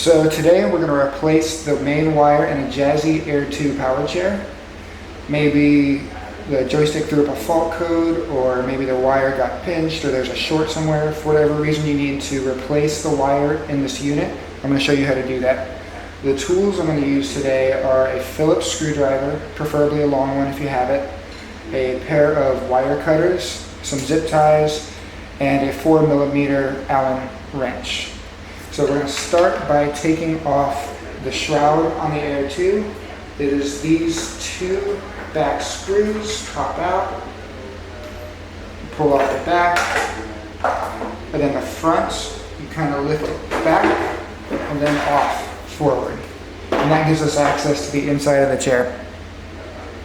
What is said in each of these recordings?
So today we're going to replace the main wire in a Jazzy Air 2 power chair. Maybe the joystick threw up a fault code, or maybe the wire got pinched, or there's a short somewhere. For whatever reason you need to replace the wire in this unit, I'm going to show you how to do that. The tools I'm going to use today are a Phillips screwdriver, preferably a long one if you have it, a pair of wire cutters, some zip ties, and a 4mm Allen wrench. So we're going to start by taking off the shroud on the Air 2. It is these two back screws, pop out, pull off the back, and then the front, you kind of lift it back and then off forward. And that gives us access to the inside of the chair.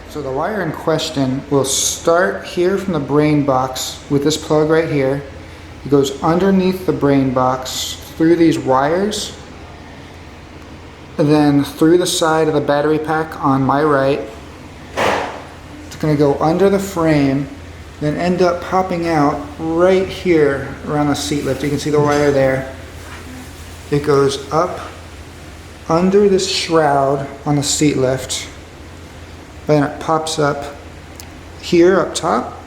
So the wire in question will start here from the brain box with this plug right here. It goes underneath the brain box through these wires, and then through the side of the battery pack on my right. It's going to go under the frame, then end up popping out right here around the seat lift. You can see the wire there. It goes up under this shroud on the seat lift, then it pops up here up top,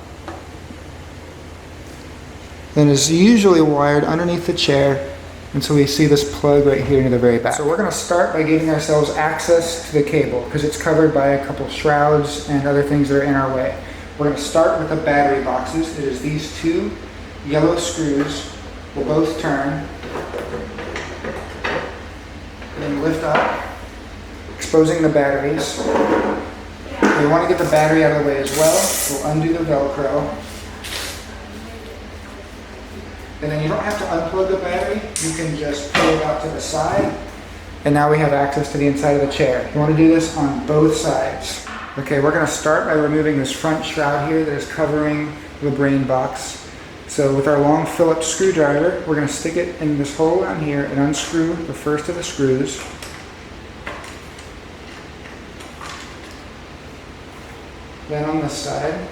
and is usually wired underneath the chair until we see this plug right here near the very back. So we're going to start by giving ourselves access to the cable because it's covered by a couple shrouds and other things that are in our way. We're going to start with the battery boxes. It is these two yellow screws. We'll both turn, then lift up, exposing the batteries. We want to get the battery out of the way as well. We'll undo the Velcro. And then you don't have to unplug the battery, you can just pull it out to the side, and now we have access to the inside of the chair. You want to do this on both sides. Okay, we're going to start by removing this front shroud here that is covering the brain box. So with our long Phillips screwdriver, we're going to stick it in this hole down here and unscrew the first of the screws. Then on this side,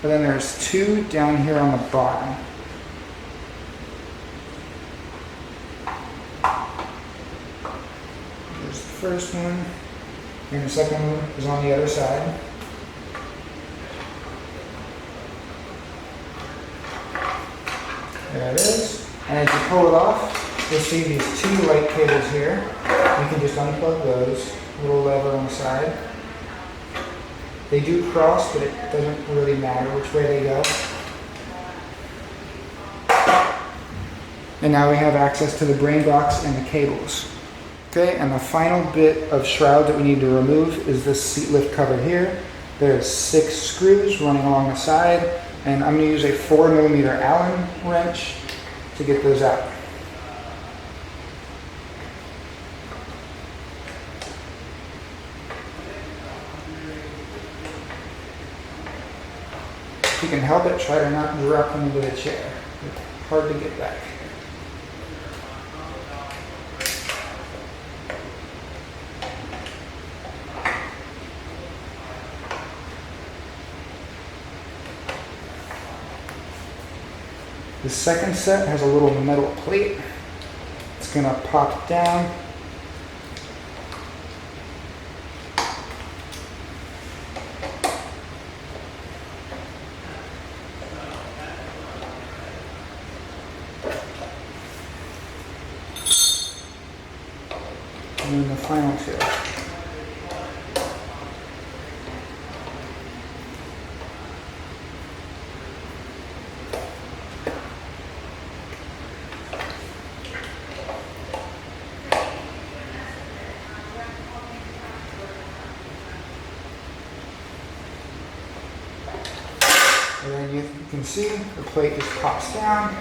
and then there's two down here on the bottom. There's the first one, and the second one is on the other side. There it is. And as you pull it off, you'll see these two light cables here. You can just unplug those, little lever on the side. They do cross, but it doesn't really matter which way they go. And now we have access to the brain box and the cables. Okay, and the final bit of shroud that we need to remove is this seat lift cover here. There's 6 screws running along the side, and I'm going to use a 4mm Allen wrench to get those out. If you can help it, try to not drop them into the chair. It's hard to get back. The second set has a little metal plate. It's going to pop down. And then the final two. And then you can see the plate just pops down.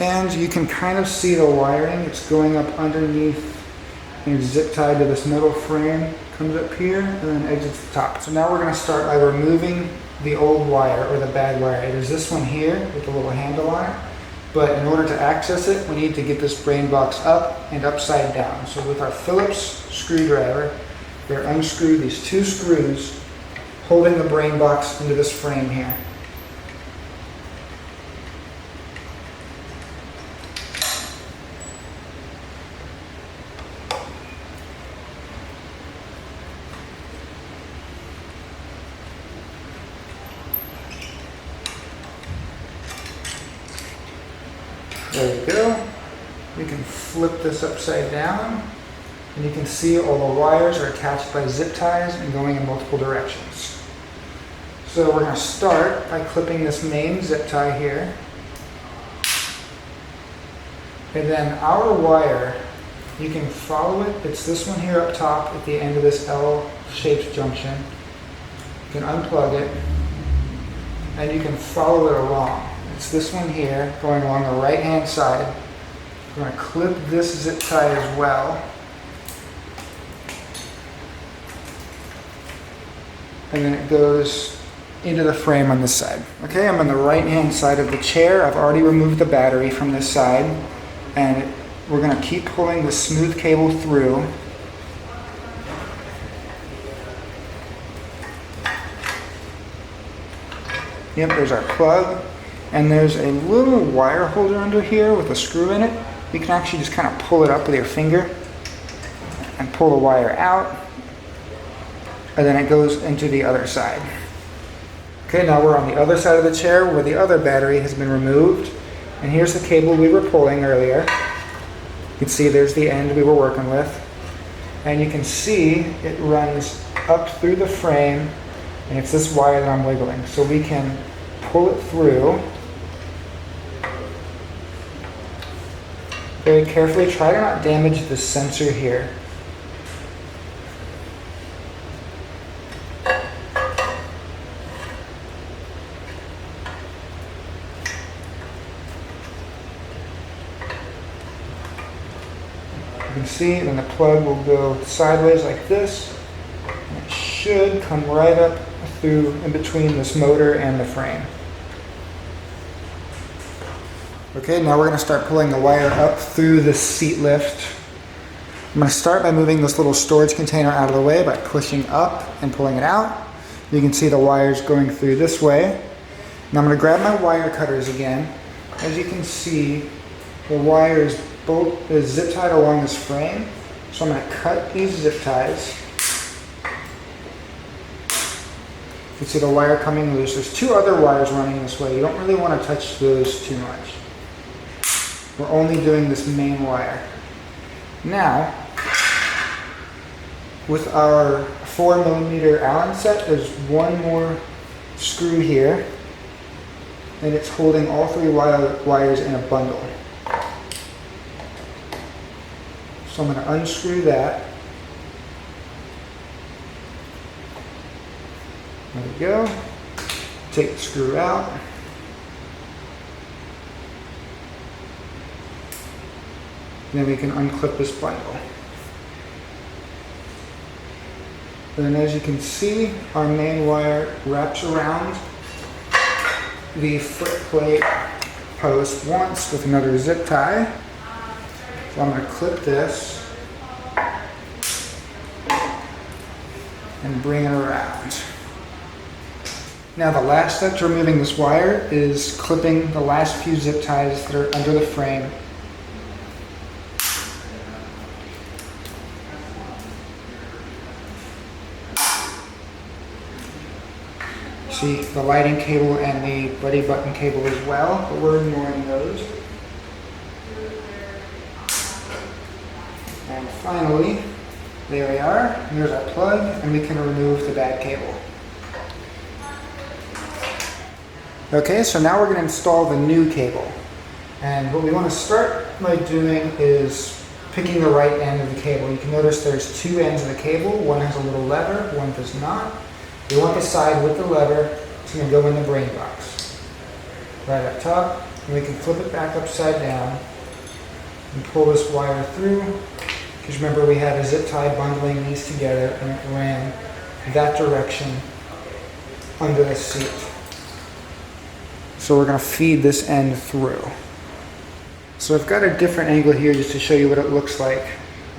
And you can kind of see the wiring. It's going up underneath and it's zip tied to this metal frame. Comes up here and then exits the top. So now we're going to start by removing the old wire or the bad wire. It is this one here with the little handle on it. But in order to access it, we need to get this brain box up and upside down. So with our Phillips screwdriver, we're unscrew these two screws holding the brain box into this frame here. There we go. We can flip this upside down, and you can see all the wires are attached by zip ties and going in multiple directions. So we're going to start by clipping this main zip tie here. And then our wire, you can follow it. It's this one here up top at the end of this L-shaped junction. You can unplug it, and you can follow it along. It's this one here going along the right-hand side. We're going to clip this zip tie as well. And then it goes into the frame on this side. Okay, I'm on the right-hand side of the chair. I've already removed the battery from this side. And we're going to keep pulling the smooth cable through. Yep, there's our plug. And there's a little wire holder under here with a screw in it. You can actually just kind of pull it up with your finger and pull the wire out. And then it goes into the other side. Okay, now we're on the other side of the chair where the other battery has been removed. And here's the cable we were pulling earlier. You can see there's the end we were working with. And you can see it runs up through the frame, and it's this wire that I'm wiggling. So we can pull it through very carefully. Try to not damage the sensor here. You can see, and then the plug will go sideways like this, and it should come right up through in between this motor and the frame. Okay, now we're going to start pulling the wire up through the seat lift. I'm going to start by moving this little storage container out of the way by pushing up and pulling it out. You can see the wires going through this way. Now I'm going to grab my wire cutters again. As you can see, the wire is zip tied along this frame. So I'm going to cut these zip ties. You can see the wire coming loose. There's two other wires running this way. You don't really want to touch those too much. We're only doing this main wire. Now, with our 4mm Allen set, there's one more screw here, and it's holding all three wires in a bundle. So I'm going to unscrew that. There we go. Take the screw out. And then we can unclip this bundle. And then as you can see, our main wire wraps around the foot plate post once with another zip tie. So I'm going to clip this and bring it around. Now the last step to removing this wire is clipping the last few zip ties that are under the frame. See the lighting cable and the buddy button cable as well, but we're ignoring those. And finally, there we are. And there's our plug, and we can remove the bad cable. Okay, so now we're going to install the new cable. And what we want to start by doing is picking the right end of the cable. You can notice there's two ends of the cable. One has a little lever, one does not. We want the side with the lever. It's going to go in the brain box. Right up top, and we can flip it back upside down and pull this wire through. Because remember, we had a zip tie bundling these together, and it ran that direction under the seat. So we're going to feed this end through. So I've got a different angle here just to show you what it looks like.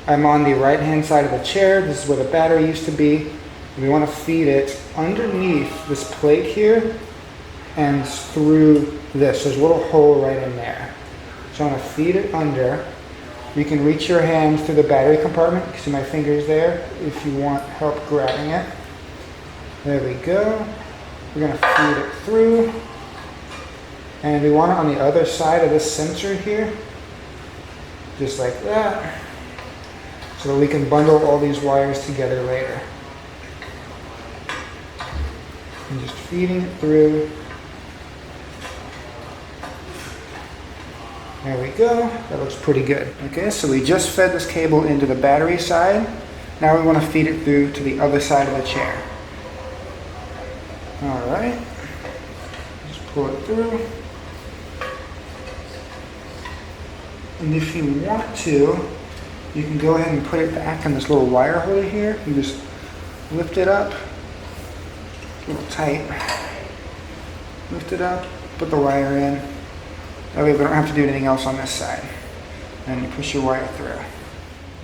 I'm on the right hand side of the chair. This is where the battery used to be. We want to feed it underneath this plate here and through this. There's a little hole right in there. So I'm going to feed it under. You can reach your hand through the battery compartment. You can see my fingers there if you want help grabbing it. There we go. We're going to feed it through. And we want it on the other side of this sensor here, just like that, so that we can bundle all these wires together later. And just feeding it through. There we go. That looks pretty good. Okay, so we just fed this cable into the battery side. Now we want to feed it through to the other side of the chair. All right. Just pull it through. And if you want to, you can go ahead and put it back in this little wire holder here. You just lift it up. A little tight. Lift it up, put the wire in. That way we don't have to do anything else on this side. And you push your wire through.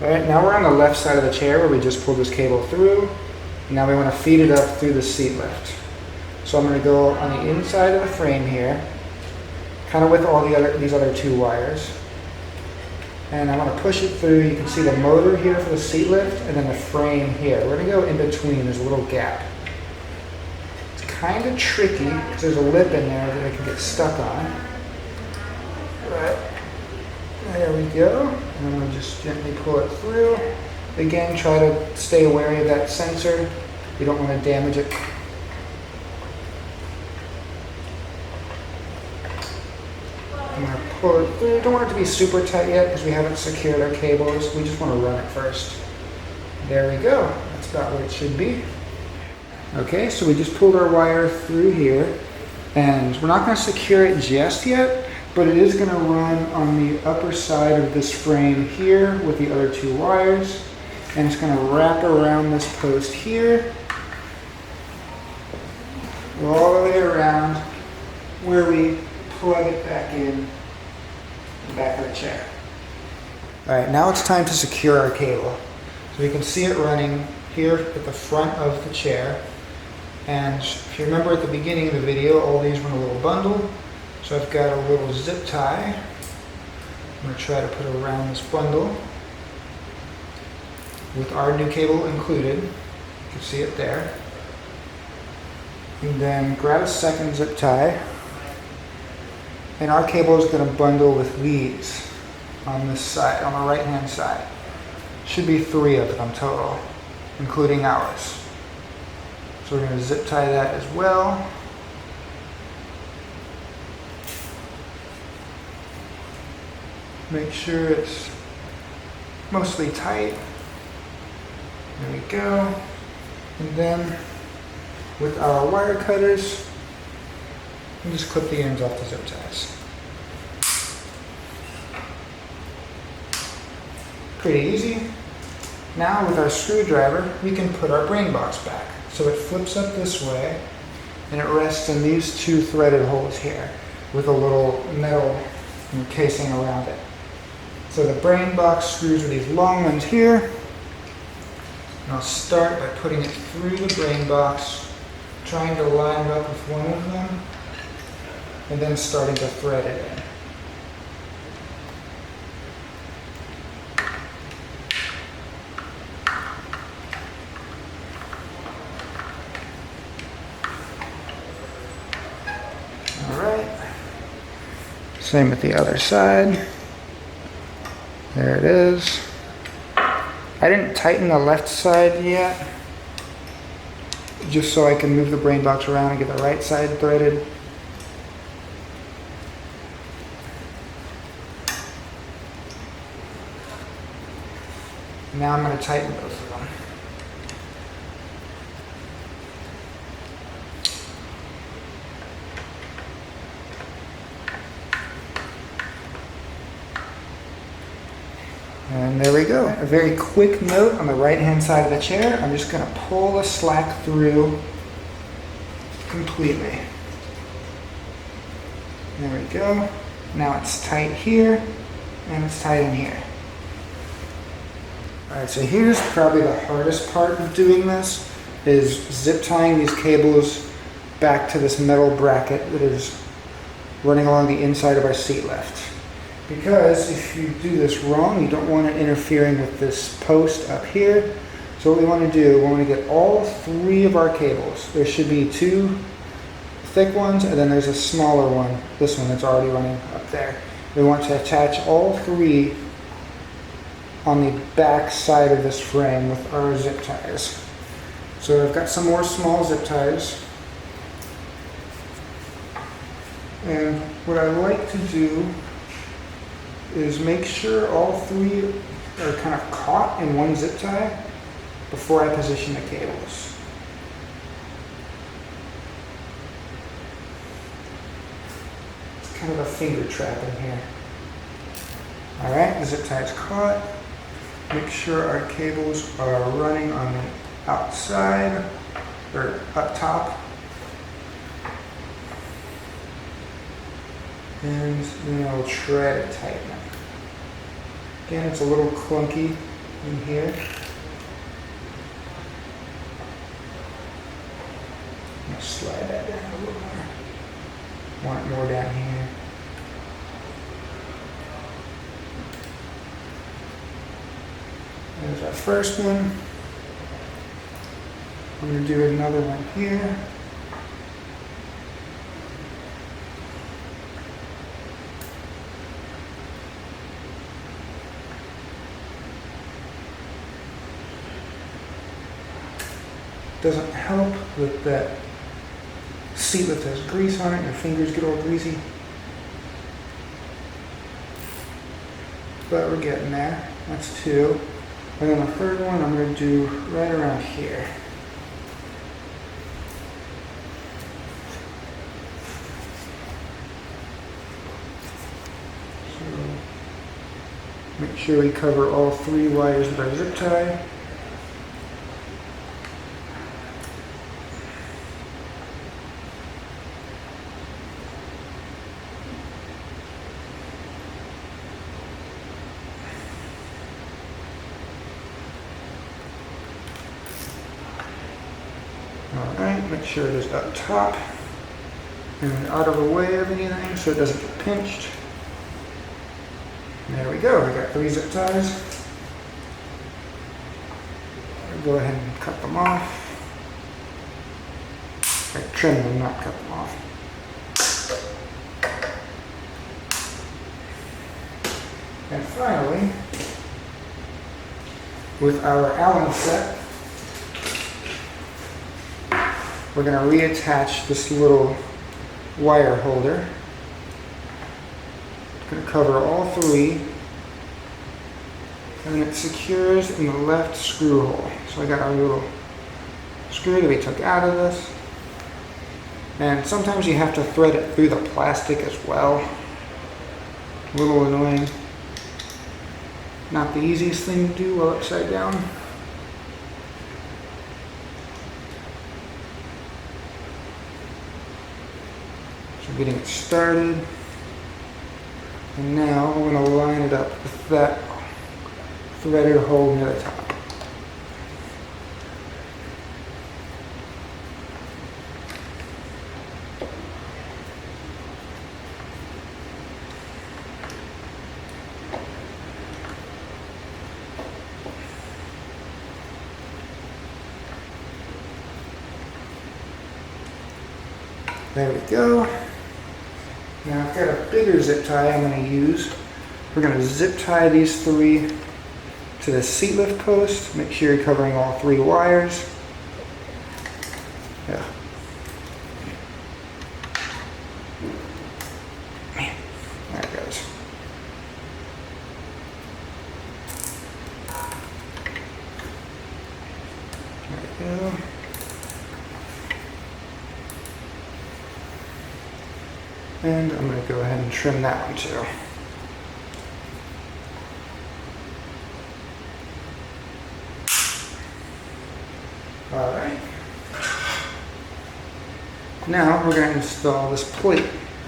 Alright, now we're on the left side of the chair where we just pulled this cable through. Now we want to feed it up through the seat lift. So I'm going to go on the inside of the frame here, kind of with all these other two wires. And I want to push it through. You can see the motor here for the seat lift and then the frame here. We're going to go in between. There's a little gap. It's kind of tricky because there's a lip in there that it can get stuck on. But there we go. And I'm going to just gently pull it through. Again, try to stay wary of that sensor. You don't want to damage it. I'm going to pull it through. Don't want it to be super tight yet because we haven't secured our cables. We just want to run it first. There we go. That's about what it should be. Okay, so we just pulled our wire through here. And we're not going to secure it just yet, but it is going to run on the upper side of this frame here with the other two wires. And it's going to wrap around this post here, all the way around where we plug it back in the back of the chair. Alright, now it's time to secure our cable. So you can see it running here at the front of the chair. And if you remember at the beginning of the video, all these were in a little bundle. So I've got a little zip tie. I'm going to try to put it around this bundle with our new cable included. You can see it there. And then grab a second zip tie. And our cable is going to bundle with these on this side, on the right hand side. Should be 3 of them total, including ours. So we're going to zip tie that as well. Make sure it's mostly tight. There we go. And then with our wire cutters, we'll just clip the ends off the zip ties. Pretty easy. Now with our screwdriver, we can put our brain box back. So it flips up this way, and it rests in these 2 threaded holes here with a little metal casing around it. So the brain box screws are these long ones here. And I'll start by putting it through the brain box, trying to line it up with one of them, and then starting to thread it in. Same with the other side. There it is. I didn't tighten the left side yet, just so I can move the brain box around and get the right side threaded. Now I'm going to tighten both of them. And there we go. A very quick note on the right hand side of the chair. I'm just going to pull the slack through completely. There we go. Now it's tight here and it's tight in here. Alright, so here's probably the hardest part of doing this, is zip tying these cables back to this metal bracket that is running along the inside of our seat lift. Because if you do this wrong, you don't want it interfering with this post up here. So what we want to do, we want to get all 3 of our cables. There should be 2 thick ones, and then there's a smaller one, this one that's already running up there. We want to attach all three on the back side of this frame with our zip ties. So I've got some more small zip ties. And what I like to do is make sure all three are kind of caught in one zip tie before I position the cables. It's kind of a finger trap in here. All right, the zip tie is caught. Make sure our cables are running on the outside or up top. And then I'll try to tighten it. Again, it's a little clunky in here. I'm gonna slide that down a little more. Want it more down here. There's our first one. I'm going to do another one here. Doesn't help that that seat lift has grease on it, your fingers get all greasy. But we're getting there. That's two. And then the third one I'm going to do right around here. So make sure we cover all three wires with our zip tie. Alright, make sure it is up top and out of the way of anything so it doesn't get pinched. And there we go, we got three zip ties. I'll go ahead and cut them off. Or trim them, not cut them off. And finally, with our Allen set, we're going to reattach this little wire holder. It's going to cover all three, and then it secures in the left screw hole. So I got our little screw that we took out of this, and sometimes you have to thread it through the plastic as well. A little annoying. Not the easiest thing to do while upside down. Getting it started, and now we're going to line it up with that threaded hole near the top. There we go. Now I've got a bigger zip tie I'm going to use. We're going to zip tie these three to the seat lift post. Make sure you're covering all three wires. Yeah. There it goes. There we go. And I'm going to go ahead and trim that one too. Alright. Now we're going to install this plate.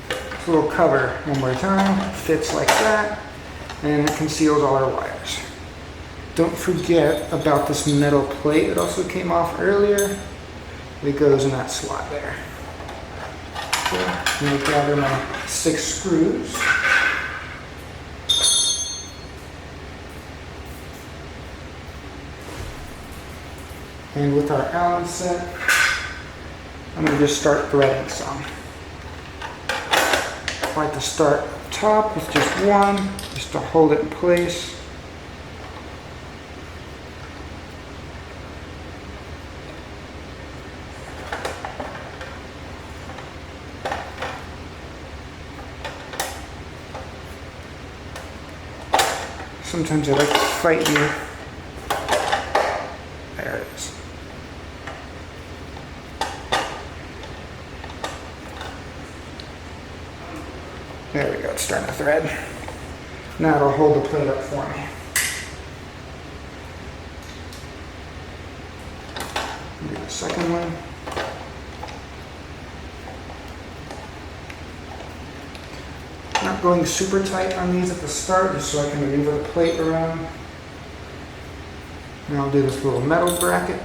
This little cover one more time. Fits like that. And it conceals all our wires. Don't forget about this metal plate. It also came off earlier. It goes in that slot there. I'm going to gather my 6 screws. And with our Allen set, I'm going to just start threading some. I like to start up top with just one, just to hold it in place. Sometimes I like to fight here. There it is. There we go, it's starting to thread. Now it'll hold the plate up for me. Do the second one. Not going super tight on these at the start, just so I can maneuver the plate around. And I'll do this little metal bracket.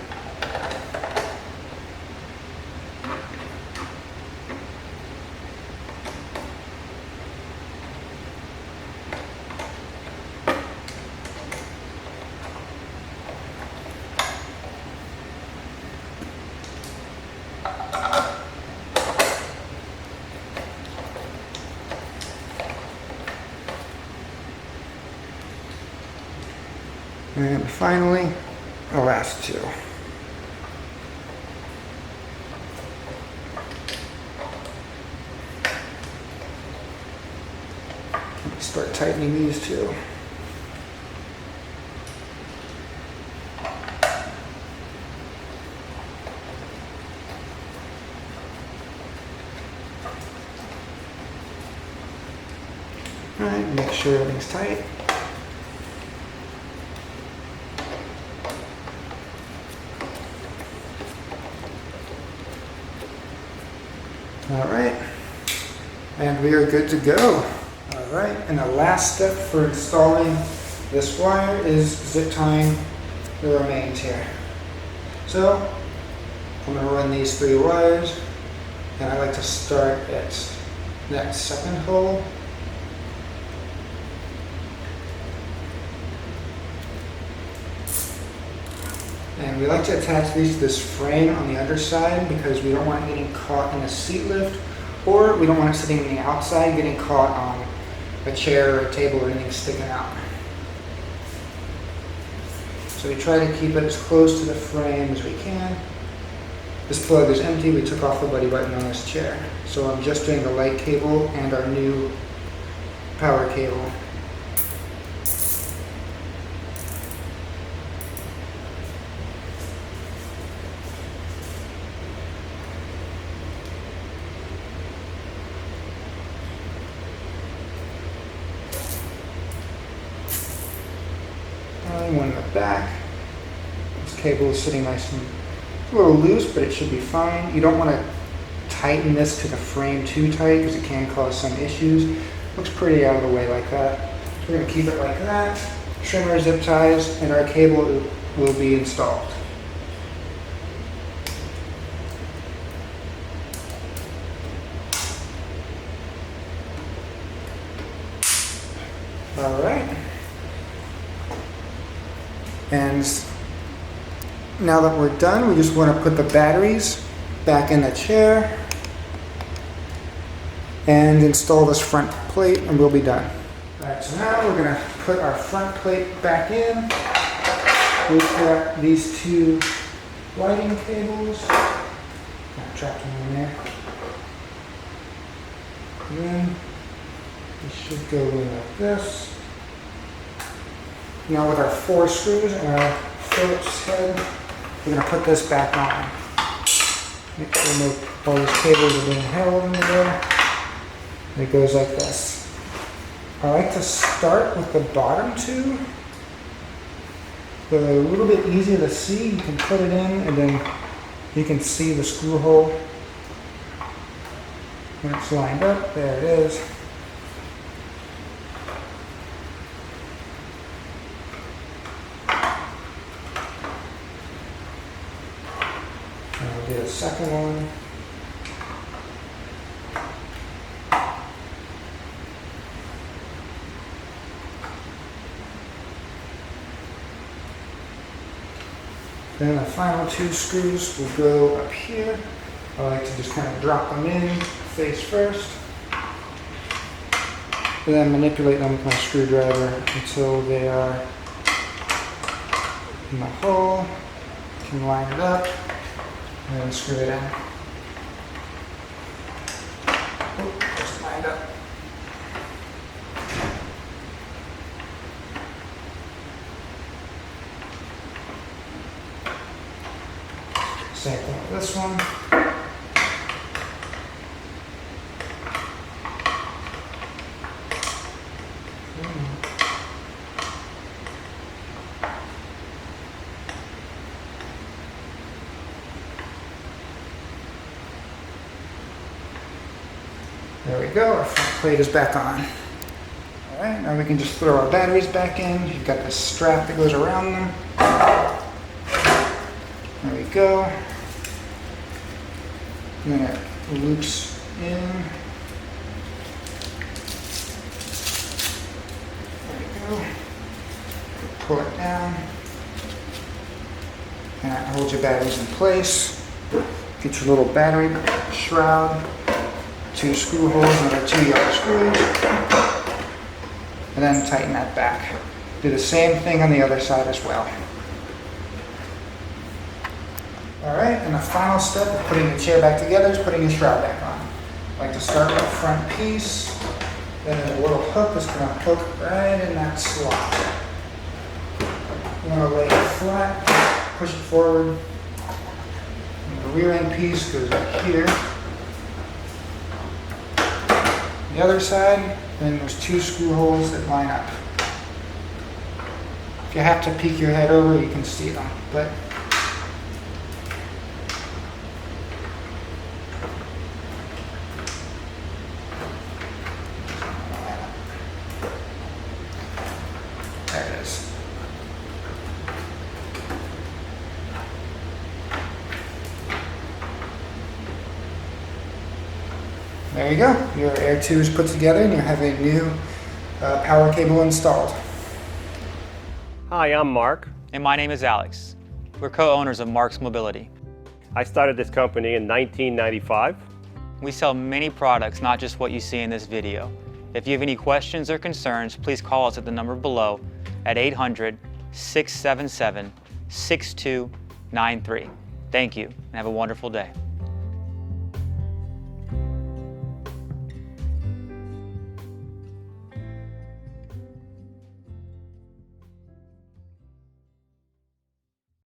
And finally, the last two. Start tightening these two. All right, make sure everything's tight. All right, and we are good to go. All right, and the last step for installing this wire is zip tying the remains here. So I'm going to run these 3 wires, and I like to start at that second hole. And we like to attach these to this frame on the underside because we don't want it getting caught in a seat lift, or we don't want it sitting on the outside getting caught on a chair or a table or anything sticking out. So we try to keep it as close to the frame as we can. This plug is empty, we took off the buddy button on this chair. So I'm just doing the light cable and our new power cable. One in the back. This cable is sitting nice and a little loose, but it should be fine. You don't want to tighten this to the frame too tight because it can cause some issues. Looks pretty out of the way like that. So we're going to keep it like that. Trim our zip ties, and our cable will be installed. All right. And now that we're done, we just want to put the batteries back in the chair and install this front plate, and we'll be done. All right, so now we're going to put our front plate back in. We've got these 2 lighting cables. Trapped them in there. And then we should go in like this. Now with our 4 screws and our Phillips head, we're going to put this back on. Make sure all these cables are being held in there. And it goes like this. I like to start with the bottom 2. They're a little bit easier to see. You can put it in and then you can see the screw hole when it's lined up. There it is. Do the second one. Then the final 2 screws will go up here. I like to just kind of drop them in face first, and then manipulate them with my screwdriver until they are in the hole. You can line it up and then screw it in. Oh, just lined up. Same thing with this one. There we go, our front plate is back on. All right, now we can just throw our batteries back in. You've got this strap that goes around them. There we go. And then it loops in. There we go. Pull it down. And that holds your batteries in place. Get your little battery shroud. 2 screw holes, another 2 yellow screws, and then tighten that back. Do the same thing on the other side as well. Alright, and the final step of putting the chair back together is putting the shroud back on. I like to start with the front piece, then there's a little hook that's going to hook right in that slot. You want to lay it flat, push it forward, and the rear end piece goes up here. The other side, then there's 2 screw holes that line up. If you have to peek your head over, you can see them, but there it is. There you go. Your Air 2 is put together and you have a new power cable installed. Hi, I'm Marc. And my name is Alex. We're co-owners of Marc's Mobility. I started this company in 1995. We sell many products, not just what you see in this video. If you have any questions or concerns, please call us at the number below at 800-677-6293. Thank you and have a wonderful day.